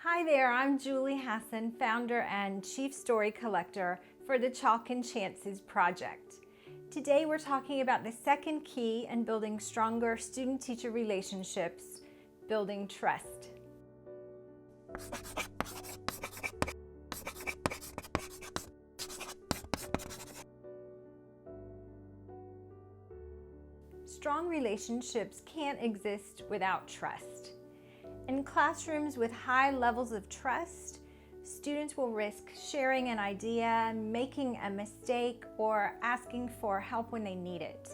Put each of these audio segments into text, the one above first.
Hi there, I'm Julie Hasson, founder and chief story collector for the Chalk and Chances project. Today we're talking about the second key in building stronger student-teacher relationships, building trust. Strong relationships can't exist without trust. In classrooms with high levels of trust, students will risk sharing an idea, making a mistake, or asking for help when they need it.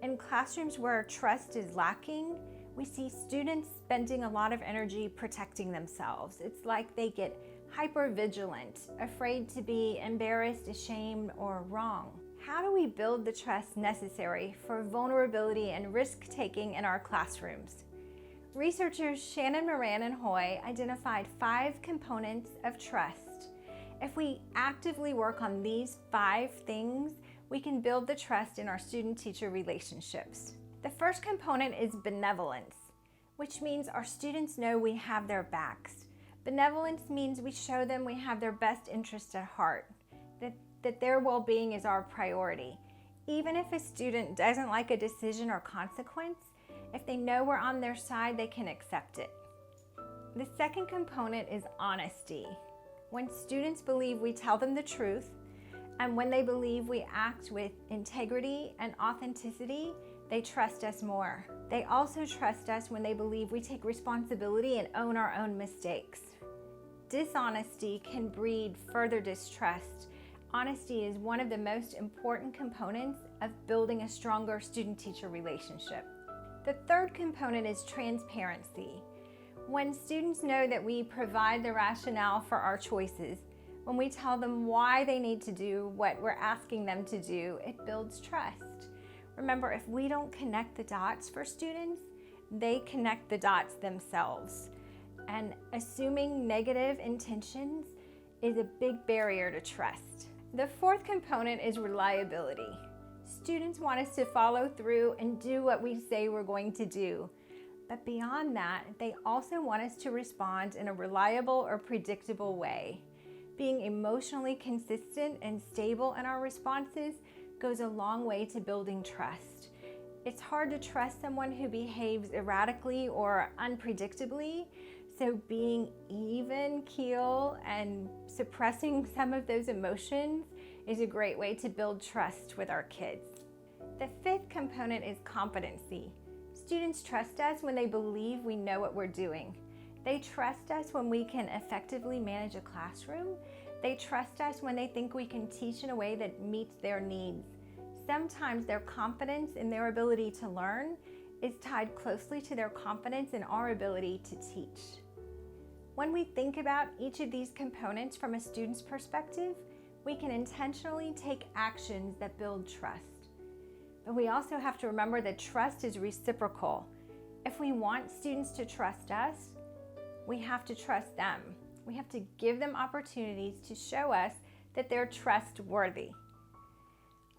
In classrooms where trust is lacking, we see students spending a lot of energy protecting themselves. It's like they get hyper-vigilant, afraid to be embarrassed, ashamed, or wrong. How do we build the trust necessary for vulnerability and risk-taking in our classrooms? Researchers Shannon, Moran, and Hoy identified 5 components of trust. If we actively work on these 5 things, we can build the trust in our student-teacher relationships. The first component is benevolence, which means our students know we have their backs. Benevolence means we show them we have their best interest at heart, that their well-being is our priority. Even if a student doesn't like a decision or consequence, if they know we're on their side, they can accept it. The second component is honesty. When students believe we tell them the truth, and when they believe we act with integrity and authenticity, they trust us more. They also trust us when they believe we take responsibility and own our own mistakes. Dishonesty can breed further distrust. Honesty is one of the most important components of building a stronger student-teacher relationship. The third component is transparency. When students know that we provide the rationale for our choices, when we tell them why they need to do what we're asking them to do, it builds trust. Remember, if we don't connect the dots for students, they connect the dots themselves. And assuming negative intentions is a big barrier to trust. The fourth component is reliability. Students want us to follow through and do what we say we're going to do. But beyond that, they also want us to respond in a reliable or predictable way. Being emotionally consistent and stable in our responses goes a long way to building trust. It's hard to trust someone who behaves erratically or unpredictably, so being even keel and suppressing some of those emotions is a great way to build trust with our kids. The fifth component is competency. Students trust us when they believe we know what we're doing. They trust us when we can effectively manage a classroom. They trust us when they think we can teach in a way that meets their needs. Sometimes their confidence in their ability to learn is tied closely to their confidence in our ability to teach. When we think about each of these components from a student's perspective, we can intentionally take actions that build trust. But we also have to remember that trust is reciprocal. If we want students to trust us, we have to trust them. We have to give them opportunities to show us that they're trustworthy.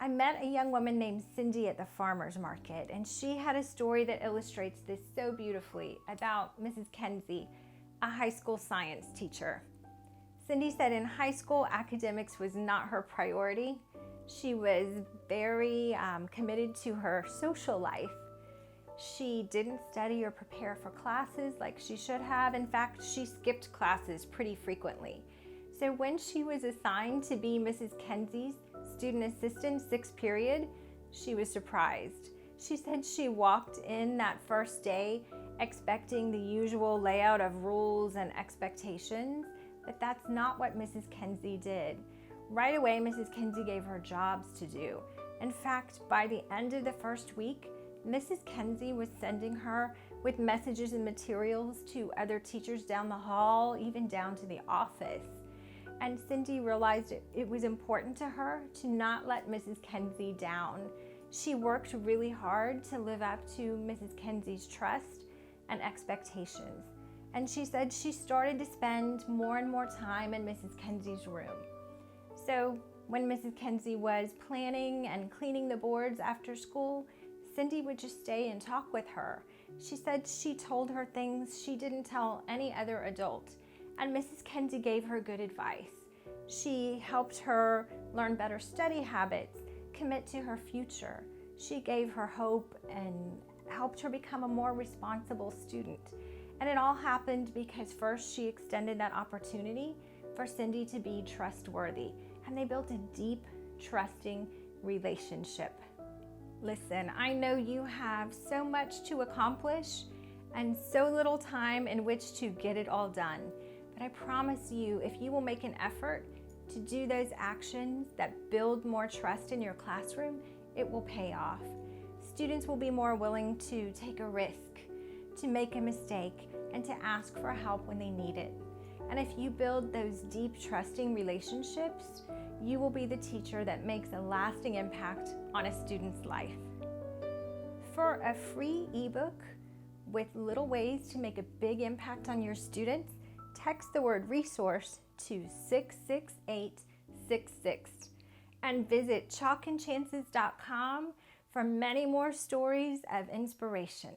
I met a young woman named Cindy at the farmer's market, and she had a story that illustrates this so beautifully about Mrs. Kenzie, a high school science teacher. Cindy said in high school, academics was not her priority. She was very committed to her social life. She didn't study or prepare for classes like she should have. In fact, she skipped classes pretty frequently. So when she was assigned to be Mrs. Kenzie's student assistant 6th period, she was surprised. She said she walked in that first day expecting the usual layout of rules and expectations, but that's not what Mrs. Kenzie did. Right away, Mrs. Kenzie gave her jobs to do. In fact, by the end of the first week, Mrs. Kenzie was sending her with messages and materials to other teachers down the hall, even down to the office. And Cindy realized it was important to her to not let Mrs. Kenzie down. She worked really hard to live up to Mrs. Kenzie's trust and expectations. And she said she started to spend more and more time in Mrs. Kenzie's room. So when Mrs. Kenzie was planning and cleaning the boards after school, Cindy would just stay and talk with her. She said she told her things she didn't tell any other adult. And Mrs. Kendi gave her good advice. She helped her learn better study habits, commit to her future. She gave her hope and helped her become a more responsible student. And it all happened because first she extended that opportunity for Cindy to be trustworthy. And they built a deep, trusting relationship. Listen, I know you have so much to accomplish and so little time in which to get it all done. But I promise you, if you will make an effort to do those actions that build more trust in your classroom, it will pay off. Students will be more willing to take a risk, to make a mistake, and to ask for help when they need it. And if you build those deep, trusting relationships, you will be the teacher that makes a lasting impact on a student's life. For a free ebook with little ways to make a big impact on your students, text the word resource to 66866 and visit chalkandchances.com for many more stories of inspiration.